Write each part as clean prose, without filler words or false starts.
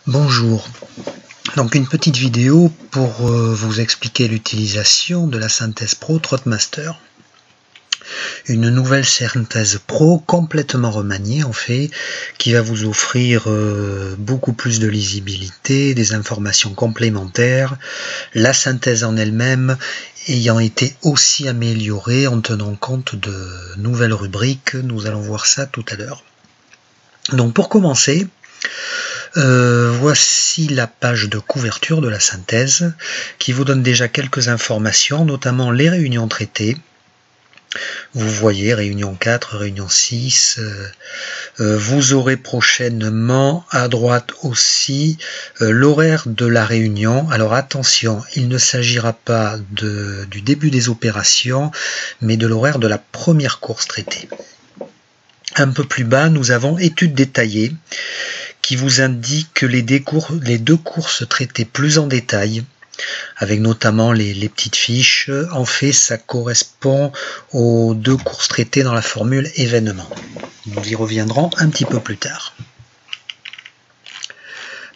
Bonjour, donc une petite vidéo pour vous expliquer l'utilisation de la Synthèse Pro Trotmaster. Une nouvelle Synthèse Pro complètement remaniée en fait, qui va vous offrir beaucoup plus de lisibilité, des informations complémentaires, la synthèse en elle-même ayant été aussi améliorée en tenant compte de nouvelles rubriques. Nous allons voir ça tout à l'heure. Donc pour commencer, voici la page de couverture de la synthèse qui vous donne déjà quelques informations, notamment les réunions traitées. Vous voyez réunion 4, réunion 6. Vous aurez prochainement à droite aussi l'horaire de la réunion. Alors attention, il ne s'agira pas du début des opérations, mais de l'horaire de la première course traitée. Un peu plus bas, nous avons études détaillées qui vous indique les deux courses traitées plus en détail, avec notamment les petites fiches. En fait, ça correspond aux deux courses traitées dans la formule événement. Nous y reviendrons un petit peu plus tard.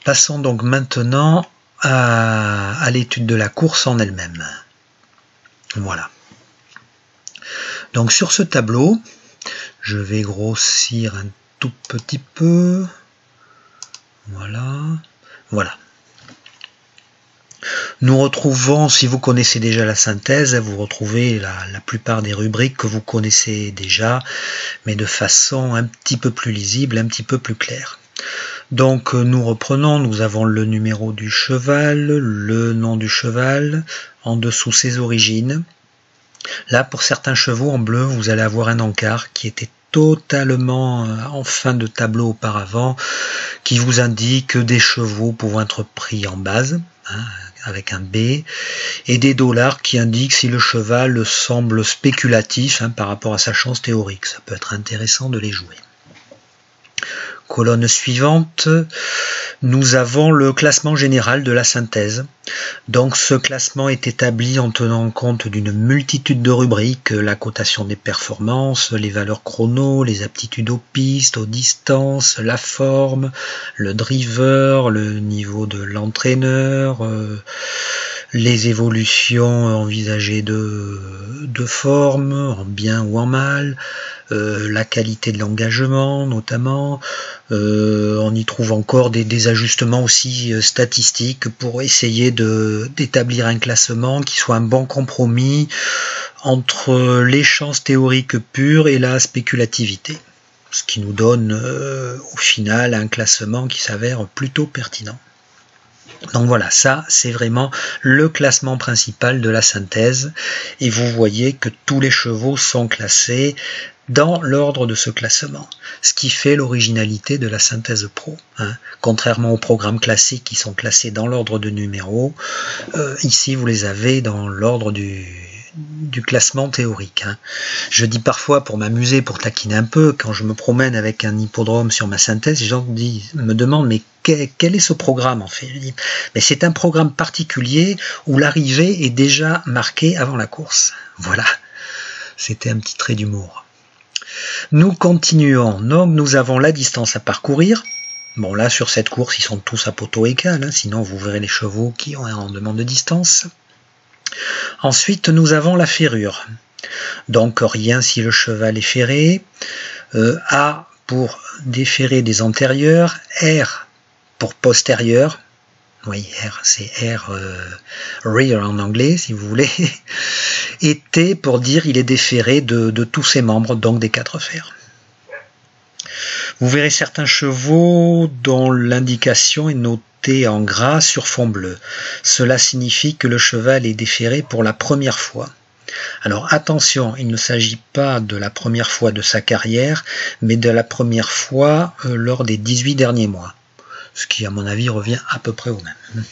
Passons donc maintenant à l'étude de la course en elle-même. Voilà. Donc sur ce tableau, je vais grossir un tout petit peu. Voilà. Nous retrouvons, si vous connaissez déjà la synthèse, vous retrouvez la plupart des rubriques que vous connaissez déjà, mais de façon un petit peu plus lisible, un petit peu plus claire. Donc nous reprenons, nous avons le numéro du cheval, le nom du cheval, en dessous ses origines. Là, pour certains chevaux en bleu, vous allez avoir un encart qui était totalement en fin de tableau auparavant, qui vous indique des chevaux pouvant être pris en base, avec un B, et des dollars qui indiquent si le cheval semble spéculatif par rapport à sa chance théorique. Ça peut être intéressant de les jouer. Colonne suivante, nous avons le classement général de la synthèse. Donc ce classement est établi en tenant compte d'une multitude de rubriques, la cotation des performances, les valeurs chrono, les aptitudes aux pistes, aux distances, la forme, le driver, le niveau de l'entraîneur, les évolutions envisagées de forme, en bien ou en mal, la qualité de l'engagement notamment. On y trouve encore des ajustements aussi statistiques pour essayer d'établir un classement qui soit un bon compromis entre les chances théoriques pures et la spéculativité, ce qui nous donne au final un classement qui s'avère plutôt pertinent. Donc voilà, ça c'est vraiment le classement principal de la synthèse, et vous voyez que tous les chevaux sont classés dans l'ordre de ce classement, ce qui fait l'originalité de la Synthèse Pro. Contrairement aux programmes classiques qui sont classés dans l'ordre de numéros, ici vous les avez dans l'ordre du classement théorique. Je dis parfois pour m'amuser, pour taquiner un peu, quand je me promène avec un hippodrome sur ma synthèse, les gens me demandent mais quel est ce programme en fait? Je dis, mais c'est un programme particulier où l'arrivée est déjà marquée avant la course. Voilà, c'était un petit trait d'humour. Nous continuons, donc nous avons la distance à parcourir. Bon là sur cette course ils sont tous à poteau égal, sinon vous verrez les chevaux qui ont en demande de distance. Ensuite nous avons la ferrure, donc rien si le cheval est ferré, A pour déferrer des antérieurs, R pour postérieur, oui R c'est R rear en anglais si vous voulez, et T pour dire il est déferré de tous ses membres, donc des 4 fers. Vous verrez certains chevaux dont l'indication est notée en gras sur fond bleu. Cela signifie que le cheval est déferré pour la première fois. Alors attention, il ne s'agit pas de la première fois de sa carrière, mais de la première fois lors des 18 derniers mois. Ce qui à mon avis revient à peu près au même.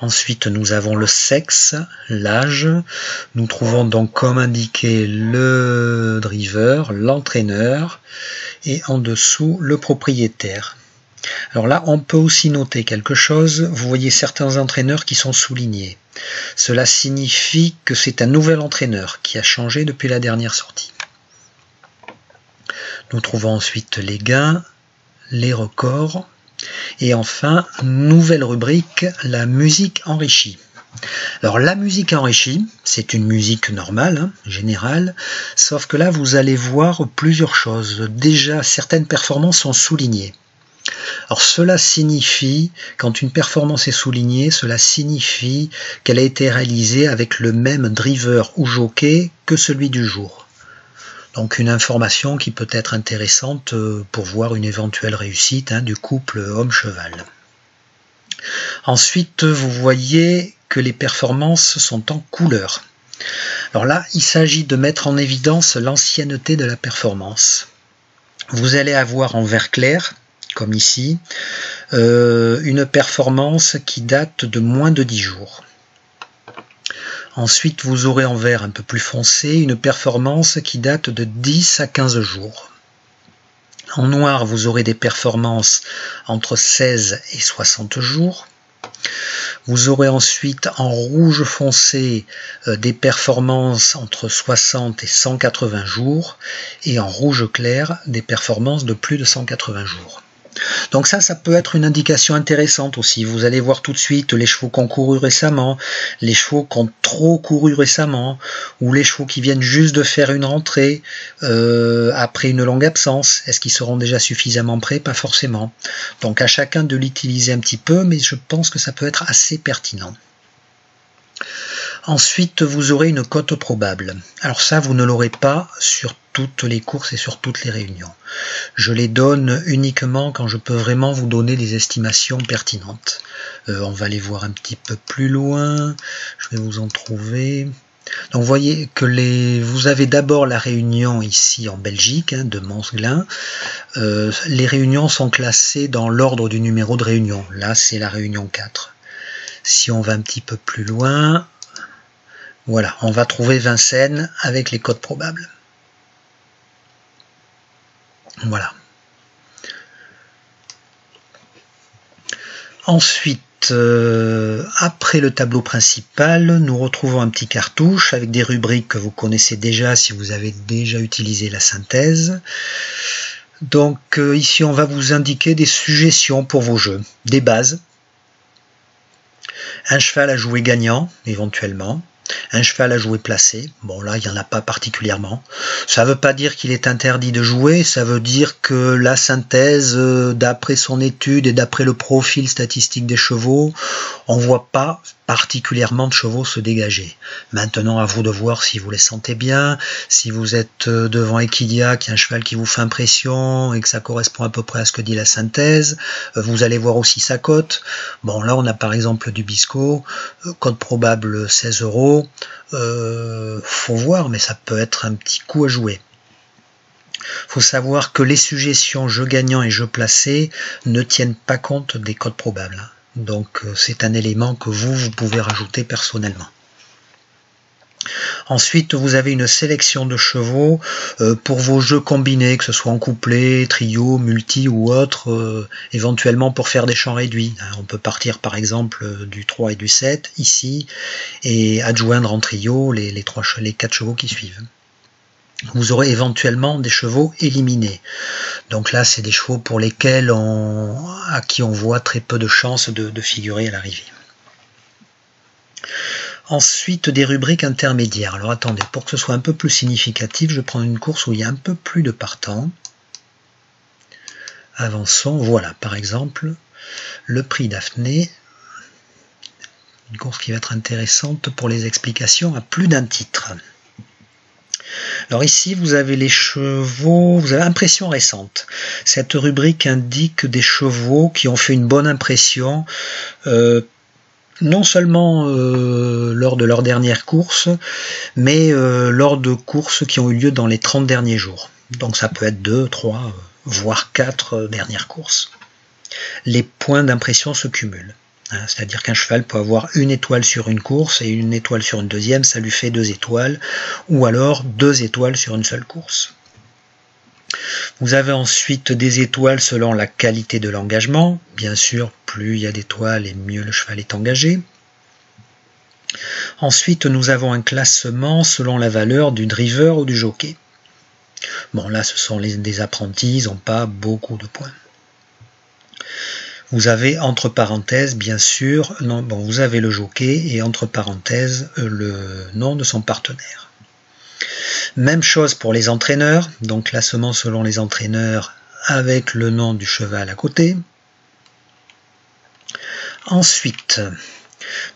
Ensuite nous avons le sexe, l'âge. Nous trouvons donc comme indiqué le driver, l'entraîneur, et en dessous le propriétaire. Alors là on peut aussi noter quelque chose, vous voyez certains entraîneurs qui sont soulignés. Cela signifie que c'est un nouvel entraîneur qui a changé depuis la dernière sortie. Nous trouvons ensuite les gains, les records, Et enfin, nouvelle rubrique, la musique enrichie. Alors la musique enrichie, c'est une musique normale, hein, générale, sauf que là vous allez voir plusieurs choses. Déjà, certaines performances sont soulignées. Alors cela signifie, quand une performance est soulignée, cela signifie qu'elle a été réalisée avec le même driver ou jockey que celui du jour. Donc une information qui peut être intéressante pour voir une éventuelle réussite du couple homme-cheval. Ensuite, vous voyez que les performances sont en couleur. Alors là, il s'agit de mettre en évidence l'ancienneté de la performance. Vous allez avoir en vert clair, comme ici, une performance qui date de moins de 10 jours. Ensuite, vous aurez en vert un peu plus foncé une performance qui date de 10 à 15 jours. En noir, vous aurez des performances entre 16 et 60 jours. Vous aurez ensuite en rouge foncé des performances entre 60 et 180 jours et en rouge clair des performances de plus de 180 jours. Donc ça peut être une indication intéressante aussi. Vous allez voir tout de suite les chevaux qui ont couru récemment, les chevaux qui ont trop couru récemment, ou les chevaux qui viennent juste de faire une rentrée après une longue absence. Est-ce qu'ils seront déjà suffisamment prêts? Pas forcément. Donc à chacun de l'utiliser un petit peu, mais je pense que ça peut être assez pertinent. Ensuite, vous aurez une cote probable. Alors ça, vous ne l'aurez pas sur toutes les courses et sur toutes les réunions. Je les donne uniquement quand je peux vraiment vous donner des estimations pertinentes. On va les voir un petit peu plus loin. Je vais vous en trouver. Donc vous voyez que vous avez d'abord la réunion ici en Belgique, de Monsglin. Les réunions sont classées dans l'ordre du numéro de réunion. Là, c'est la réunion 4. Si on va un petit peu plus loin, voilà, on va trouver Vincennes avec les cotes probables. Voilà. Ensuite, après le tableau principal, nous retrouvons un petit cartouche avec des rubriques que vous connaissez déjà si vous avez déjà utilisé la synthèse. Donc ici, on va vous indiquer des suggestions pour vos jeux, des bases. Un cheval à jouer gagnant, éventuellement. Un cheval à jouer placé, bon là il n'y en a pas particulièrement. Ça ne veut pas dire qu'il est interdit de jouer, ça veut dire que la synthèse, d'après son étude et d'après le profil statistique des chevaux, on ne voit pas particulièrement de chevaux se dégager. Maintenant à vous de voir si vous les sentez bien, si vous êtes devant Equidia, qui est un cheval qui vous fait impression et que ça correspond à peu près à ce que dit la synthèse, vous allez voir aussi sa cote. Bon là on a par exemple du Bisco, cote probable 16 €. Faut voir, mais ça peut être un petit coup à jouer. Faut savoir que les suggestions jeu gagnant et jeu placé ne tiennent pas compte des cotes probables. Donc c'est un élément que vous pouvez rajouter personnellement. Ensuite, vous avez une sélection de chevaux pour vos jeux combinés, que ce soit en couplet, trio, multi ou autre, éventuellement pour faire des champs réduits. On peut partir par exemple du 3 et du 7 ici et adjoindre en trio les 4 chevaux qui suivent. Vous aurez éventuellement des chevaux éliminés. Donc là, c'est des chevaux pour lesquels à qui on voit très peu de chances de figurer à l'arrivée. Ensuite, des rubriques intermédiaires. Alors attendez, pour que ce soit un peu plus significatif, je prends une course où il y a un peu plus de partants. Avançons, voilà, par exemple, le prix Daphné. Une course qui va être intéressante pour les explications à plus d'un titre. Alors ici, vous avez les chevaux, vous avez impression récente. Cette rubrique indique des chevaux qui ont fait une bonne impression, non seulement lors de leur dernière course, mais lors de courses qui ont eu lieu dans les 30 derniers jours. Donc ça peut être 2, 3, voire 4 dernières courses. Les points d'impression se cumulent. C'est-à-dire qu'un cheval peut avoir une étoile sur une course et une étoile sur une deuxième, ça lui fait 2 étoiles, ou alors 2 étoiles sur une seule course. Vous avez ensuite des étoiles selon la qualité de l'engagement. Bien sûr, plus il y a d'étoiles et mieux le cheval est engagé. Ensuite, nous avons un classement selon la valeur du driver ou du jockey. Bon, là, ce sont des apprentis, ils n'ont pas beaucoup de points. Vous avez entre parenthèses, bien sûr, vous avez le jockey et entre parenthèses le nom de son partenaire. Même chose pour les entraîneurs, donc classement selon les entraîneurs avec le nom du cheval à côté. Ensuite,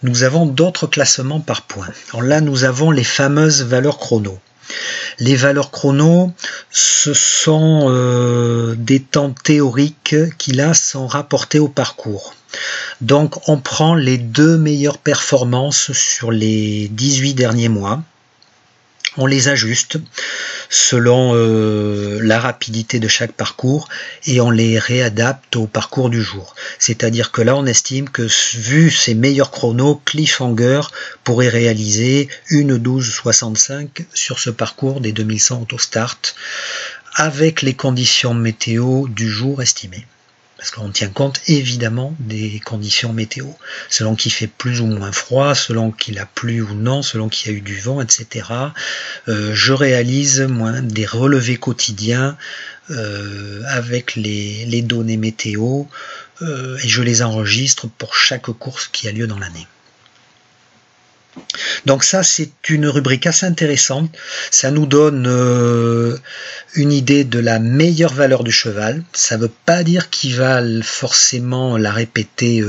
nous avons d'autres classements par points. Alors là, nous avons les fameuses valeurs chrono. Les valeurs chrono, ce sont des temps théoriques qui là sont rapportés au parcours. Donc on prend les 2 meilleures performances sur les 18 derniers mois. On les ajuste selon la rapidité de chaque parcours et on les réadapte au parcours du jour. C'est-à-dire que là, on estime que vu ces meilleurs chronos, Cliffhanger pourrait réaliser une 12,65 sur ce parcours des 2100 autostart avec les conditions météo du jour estimées. Parce qu'on tient compte évidemment des conditions météo, selon qu'il fait plus ou moins froid, selon qu'il a plu ou non, selon qu'il y a eu du vent, etc. Je réalise des relevés quotidiens avec les données météo et je les enregistre pour chaque course qui a lieu dans l'année. Donc ça, c'est une rubrique assez intéressante. Ça nous donne une idée de la meilleure valeur du cheval. Ça ne veut pas dire qu'il va forcément la répéter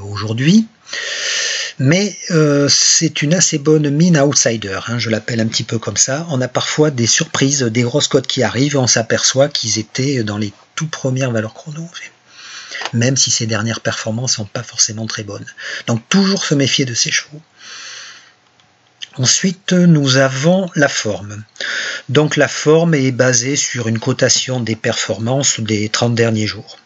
aujourd'hui. Mais c'est une assez bonne mine outsider, hein, je l'appelle un petit peu comme ça. On a parfois des surprises, des grosses cotes qui arrivent et on s'aperçoit qu'ils étaient dans les tout premières valeurs chrono. Même si ces dernières performances ne sont pas forcément très bonnes. Donc toujours se méfier de ces chevaux. Ensuite, nous avons la forme. Donc la forme est basée sur une cotation des performances des 30 derniers jours.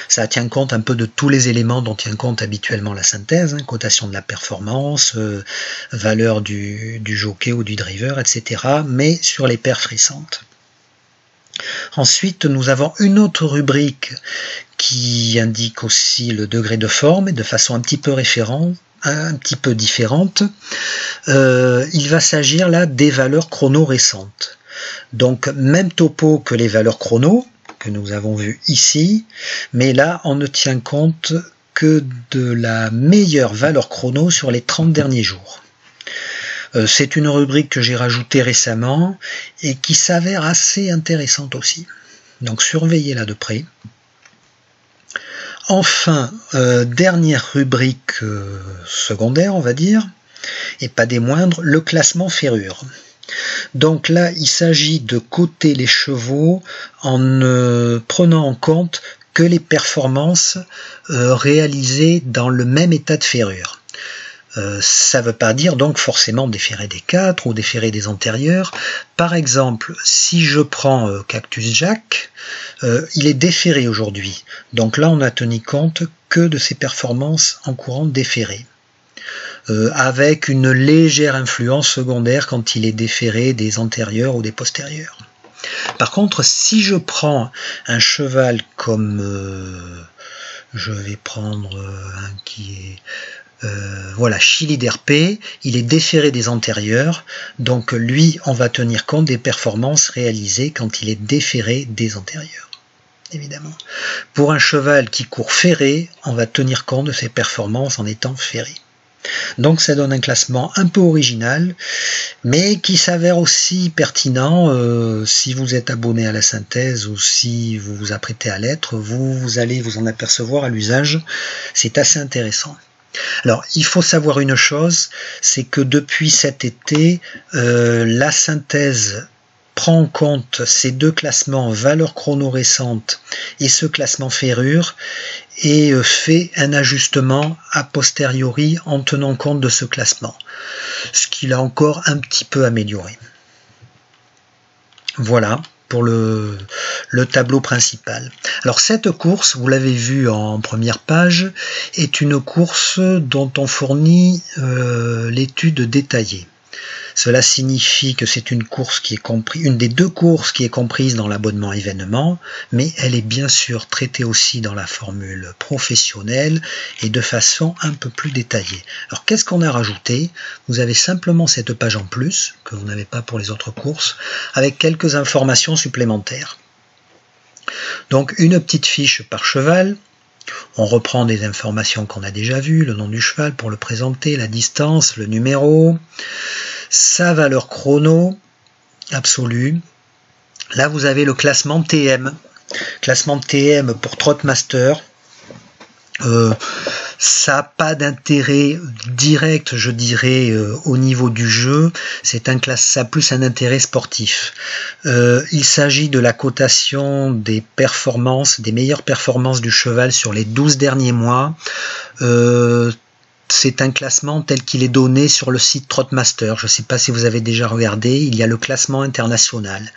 Ça tient compte un peu de tous les éléments dont tient compte habituellement la synthèse, hein, cotation de la performance, valeur du jockey ou du driver, etc. mais sur les perfs récentes. Ensuite, nous avons une autre rubrique qui indique aussi le degré de forme et de façon un petit peu différente. Il va s'agir là des valeurs chrono récentes. Donc même topo que les valeurs chrono que nous avons vues ici, mais là on ne tient compte que de la meilleure valeur chrono sur les 30 derniers jours. C'est une rubrique que j'ai rajoutée récemment et qui s'avère assez intéressante aussi. Donc surveillez-la de près. Enfin, dernière rubrique secondaire, on va dire, et pas des moindres, le classement ferrure. Donc là, il s'agit de coter les chevaux en ne prenant en compte que les performances réalisées dans le même état de ferrure. Ça ne veut pas dire donc forcément déférer des 4 ou déférer des antérieurs. Par exemple, si je prends Cactus Jack, il est déféré aujourd'hui. Donc là, on n'a tenu compte que de ses performances en courant déférées. Avec une légère influence secondaire quand il est déféré des antérieurs ou des postérieurs. Par contre, si je prends un cheval comme... je vais prendre un qui est... voilà, Chili d'RP, il est déféré des antérieurs, donc lui, on va tenir compte des performances réalisées quand il est déféré des antérieurs, évidemment. Pour un cheval qui court ferré, on va tenir compte de ses performances en étant ferré. Donc ça donne un classement un peu original, mais qui s'avère aussi pertinent si vous êtes abonné à la synthèse ou si vous vous apprêtez à l'être, vous allez vous en apercevoir à l'usage, c'est assez intéressant. Alors, il faut savoir une chose, c'est que depuis cet été, la synthèse prend en compte ces deux classements valeurs chrono récentes et ce classement ferrure et fait un ajustement a posteriori en tenant compte de ce classement, ce qui l'a encore un petit peu amélioré. Voilà pour le tableau principal. Alors cette course, vous l'avez vu en première page, est une course dont on fournit l'étude détaillée. Cela signifie que c'est une course qui est comprise, une des deux courses qui est comprise dans l'abonnement événement, mais elle est bien sûr traitée aussi dans la formule professionnelle et de façon un peu plus détaillée. Alors qu'est-ce qu'on a rajouté? Vous avez simplement cette page en plus, que vous n'avez pas pour les autres courses, avec quelques informations supplémentaires. Donc une petite fiche par cheval, On reprend des informations qu'on a déjà vues, le nom du cheval pour le présenter, la distance, le numéro, sa valeur chrono absolue. Là, vous avez le classement TM. Classement TM pour Trotmaster. Ça n'a pas d'intérêt direct, je dirais, au niveau du jeu. Ça a plus un intérêt sportif. Il s'agit de la cotation des performances, des meilleures performances du cheval sur les 12 derniers mois. C'est un classement tel qu'il est donné sur le site Trotmaster. Je ne sais pas si vous avez déjà regardé, il y a le classement international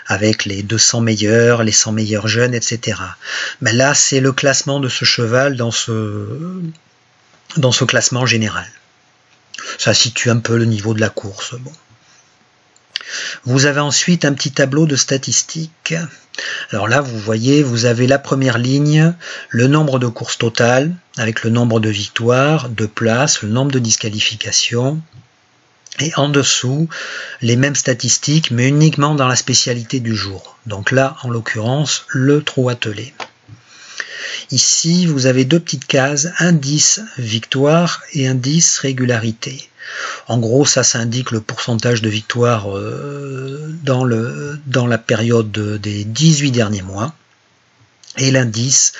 avec les 200 meilleurs, les 100 meilleurs jeunes, etc. Mais là, c'est le classement de ce cheval dans ce classement général. Ça situe un peu le niveau de la course. Bon. Vous avez ensuite un petit tableau de statistiques. Alors là, vous voyez, vous avez la première ligne, le nombre de courses totales, avec le nombre de victoires, de places, le nombre de disqualifications. Et en dessous, les mêmes statistiques, mais uniquement dans la spécialité du jour. Donc là, en l'occurrence, le trot attelé. Ici, vous avez deux petites cases, indice victoire et indice régularité. En gros, ça indique le pourcentage de victoire dans la période des 18 derniers mois. Et l'indice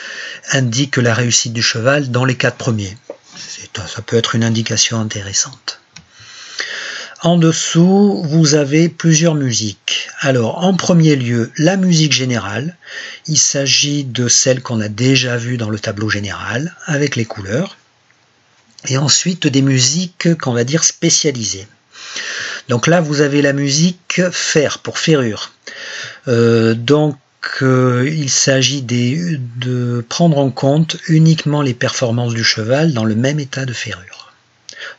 indique la réussite du cheval dans les 4 premiers. Ça peut être une indication intéressante. En dessous, vous avez plusieurs musiques. Alors, en premier lieu, la musique générale. Il s'agit de celle qu'on a déjà vue dans le tableau général, avec les couleurs. Et ensuite, des musiques qu'on va dire spécialisées. Donc là, vous avez la musique fer, pour ferrure. Il s'agit de prendre en compte uniquement les performances du cheval dans le même état de ferrure.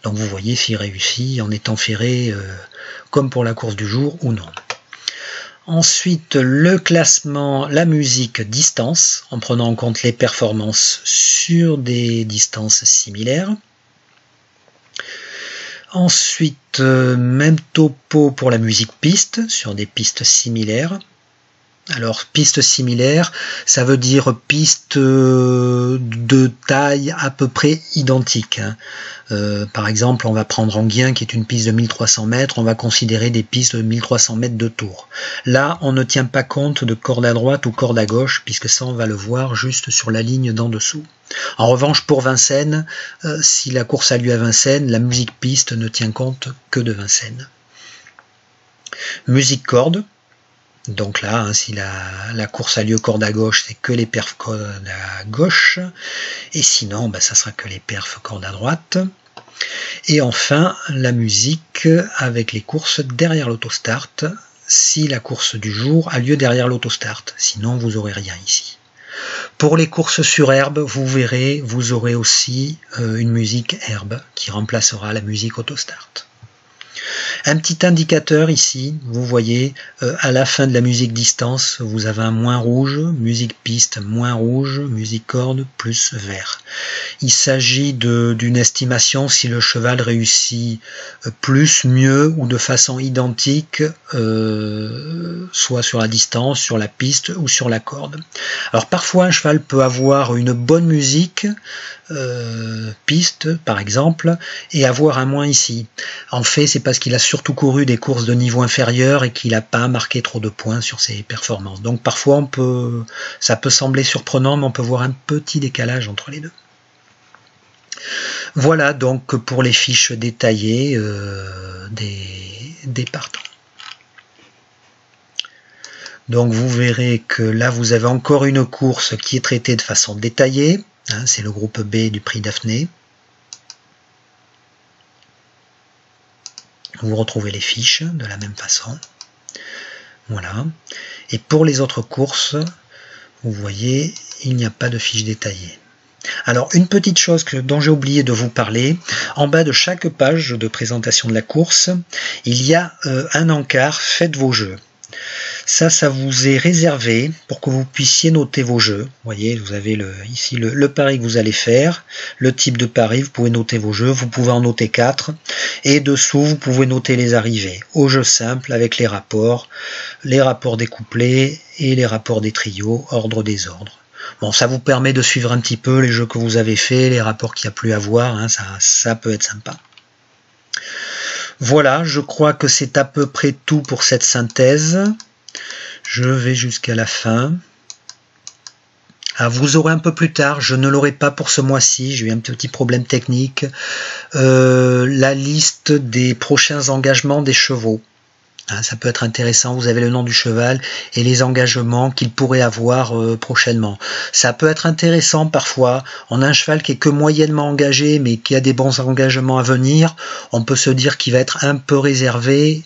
Donc vous voyez s'il réussit en étant ferré comme pour la course du jour ou non. Ensuite, le classement, la musique distance, en prenant en compte les performances sur des distances similaires. Ensuite, même topo pour la musique piste, sur des pistes similaires. Alors, piste similaire, ça veut dire piste de taille à peu près identique. Par exemple, on va prendre Anguien, qui est une piste de 1300 mètres, on va considérer des pistes de 1300 mètres de tour. Là, on ne tient pas compte de corde à droite ou corde à gauche, puisque ça, on va le voir juste sur la ligne d'en dessous. En revanche, pour Vincennes, si la course a lieu à Vincennes, la musique piste ne tient compte que de Vincennes. Musique corde. Donc là, si la course a lieu corde à gauche, c'est que les perfs corde à gauche. Et sinon, ça sera que les perfs corde à droite. Et enfin, la musique avec les courses derrière l'autostart, si la course du jour a lieu derrière l'autostart. Sinon, vous n'aurez rien ici. Pour les courses sur herbe, vous verrez, vous aurez aussi une musique herbe qui remplacera la musique autostart. Un petit indicateur ici, vous voyez, à la fin de la musique distance, vous avez un moins rouge, musique piste moins rouge, musique corde plus vert. Il s'agit d'une estimation si le cheval réussit plus, mieux ou de façon identique, soit sur la distance, sur la piste ou sur la corde. Alors parfois un cheval peut avoir une bonne musique, piste par exemple, et avoir un moins ici. En fait, c'est parce qu'il a surtout couru des courses de niveau inférieur et qu'il n'a pas marqué trop de points sur ses performances. Donc parfois ça peut sembler surprenant, mais on peut voir un petit décalage entre les deux. Voilà donc pour les fiches détaillées des partants. Donc vous verrez que là vous avez encore une course qui est traitée de façon détaillée. C'est le groupe B du prix Daphné. Vous retrouvez les fiches de la même façon. Voilà. Et pour les autres courses, vous voyez, il n'y a pas de fiche détaillée. Alors, une petite chose dont j'ai oublié de vous parler, en bas de chaque page de présentation de la course, il y a un encart « Faites vos jeux ». Ça vous est réservé pour que vous puissiez noter vos jeux. Vous voyez, vous avez ici le pari que vous allez faire, le type de pari, vous pouvez noter vos jeux, vous pouvez en noter 4, et dessous, vous pouvez noter les arrivées, au jeu simple avec les rapports des couplets et les rapports des trios, ordre, désordre. Bon, ça vous permet de suivre un petit peu les jeux que vous avez faits, les rapports qu'il y a plus à voir, hein, ça peut être sympa. Voilà, je crois que c'est à peu près tout pour cette synthèse. Je vais jusqu'à la fin. Ah, vous aurez un peu plus tard, je ne l'aurai pas pour ce mois-ci, j'ai eu un petit problème technique, la liste des prochains engagements des chevaux. Hein, ça peut être intéressant, vous avez le nom du cheval et les engagements qu'il pourrait avoir prochainement. Ça peut être intéressant parfois, on a un cheval qui est que moyennement engagé mais qui a des bons engagements à venir, on peut se dire qu'il va être un peu réservé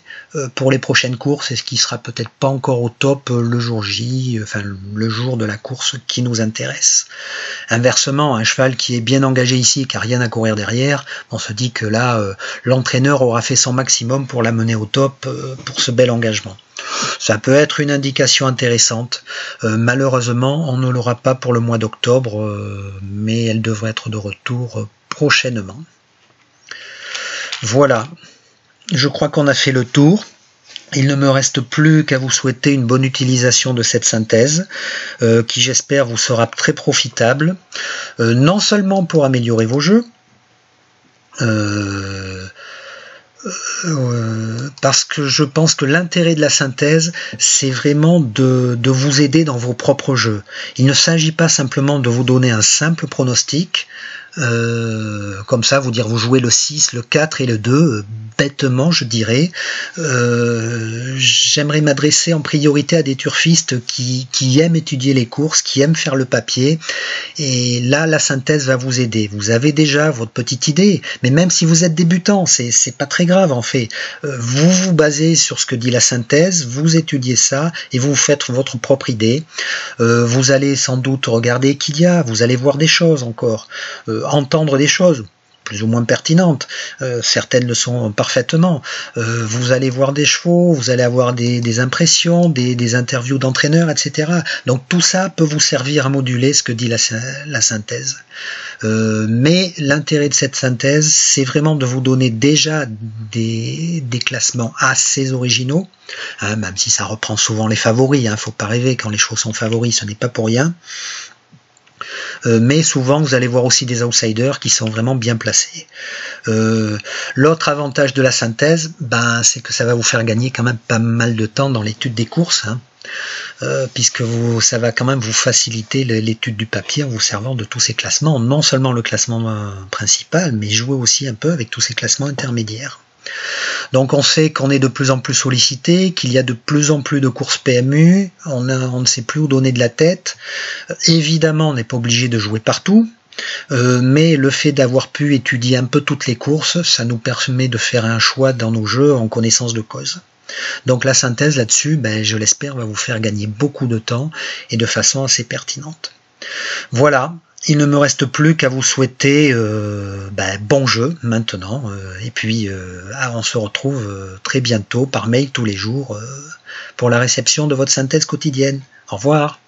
pour les prochaines courses et ce qui sera peut-être pas encore au top le jour J, enfin le jour de la course qui nous intéresse. Inversement, un cheval qui est bien engagé ici et qui n'a rien à courir derrière, on se dit que là l'entraîneur aura fait son maximum pour l'amener au top pour ce bel engagement. Ça peut être une indication intéressante. Malheureusement, on ne l'aura pas pour le mois d'octobre, mais elle devrait être de retour prochainement. Voilà, je crois qu'on a fait le tour. Il ne me reste plus qu'à vous souhaiter une bonne utilisation de cette synthèse, qui j'espère vous sera très profitable, non seulement pour améliorer vos jeux, parce que je pense que l'intérêt de la synthèse, c'est vraiment de vous aider dans vos propres jeux. Il ne s'agit pas simplement de vous donner un simple pronostic, comme ça vous dire vous jouez le 6, le 4 et le 2, bêtement je dirais. J'aimerais m'adresser en priorité à des turfistes qui aiment étudier les courses, qui aiment faire le papier, et là la synthèse va vous aider. Vous avez déjà votre petite idée, mais même si vous êtes débutant, c'est pas très grave en fait. Vous vous basez sur ce que dit la synthèse, vous étudiez ça et vous faites votre propre idée. Vous allez sans doute regarder qu'il y a, vous allez voir des choses encore, entendre des choses plus ou moins pertinentes, certaines le sont parfaitement, vous allez voir des chevaux, vous allez avoir des impressions, des interviews d'entraîneurs, etc. Donc tout ça peut vous servir à moduler ce que dit la synthèse. Mais l'intérêt de cette synthèse, c'est vraiment de vous donner déjà des classements assez originaux, hein, même si ça reprend souvent les favoris, hein, faut pas rêver, quand les chevaux sont favoris, ce n'est pas pour rien. Mais souvent vous allez voir aussi des outsiders qui sont vraiment bien placés. L'autre avantage de la synthèse, c'est que ça va vous faire gagner quand même pas mal de temps dans l'étude des courses, hein, puisque ça va quand même vous faciliter l'étude du papier en vous servant de tous ces classements, non seulement le classement principal, mais jouer aussi un peu avec tous ces classements intermédiaires. Donc on sait qu'on est de plus en plus sollicité, qu'il y a de plus en plus de courses PMU, on ne sait plus où donner de la tête. Évidemment, on n'est pas obligé de jouer partout, mais le fait d'avoir pu étudier un peu toutes les courses, ça nous permet de faire un choix dans nos jeux en connaissance de cause. Donc la synthèse là-dessus, je l'espère, va vous faire gagner beaucoup de temps et de façon assez pertinente. Voilà. Il ne me reste plus qu'à vous souhaiter bon jeu maintenant, et puis on se retrouve très bientôt par mail tous les jours pour la réception de votre synthèse quotidienne. Au revoir.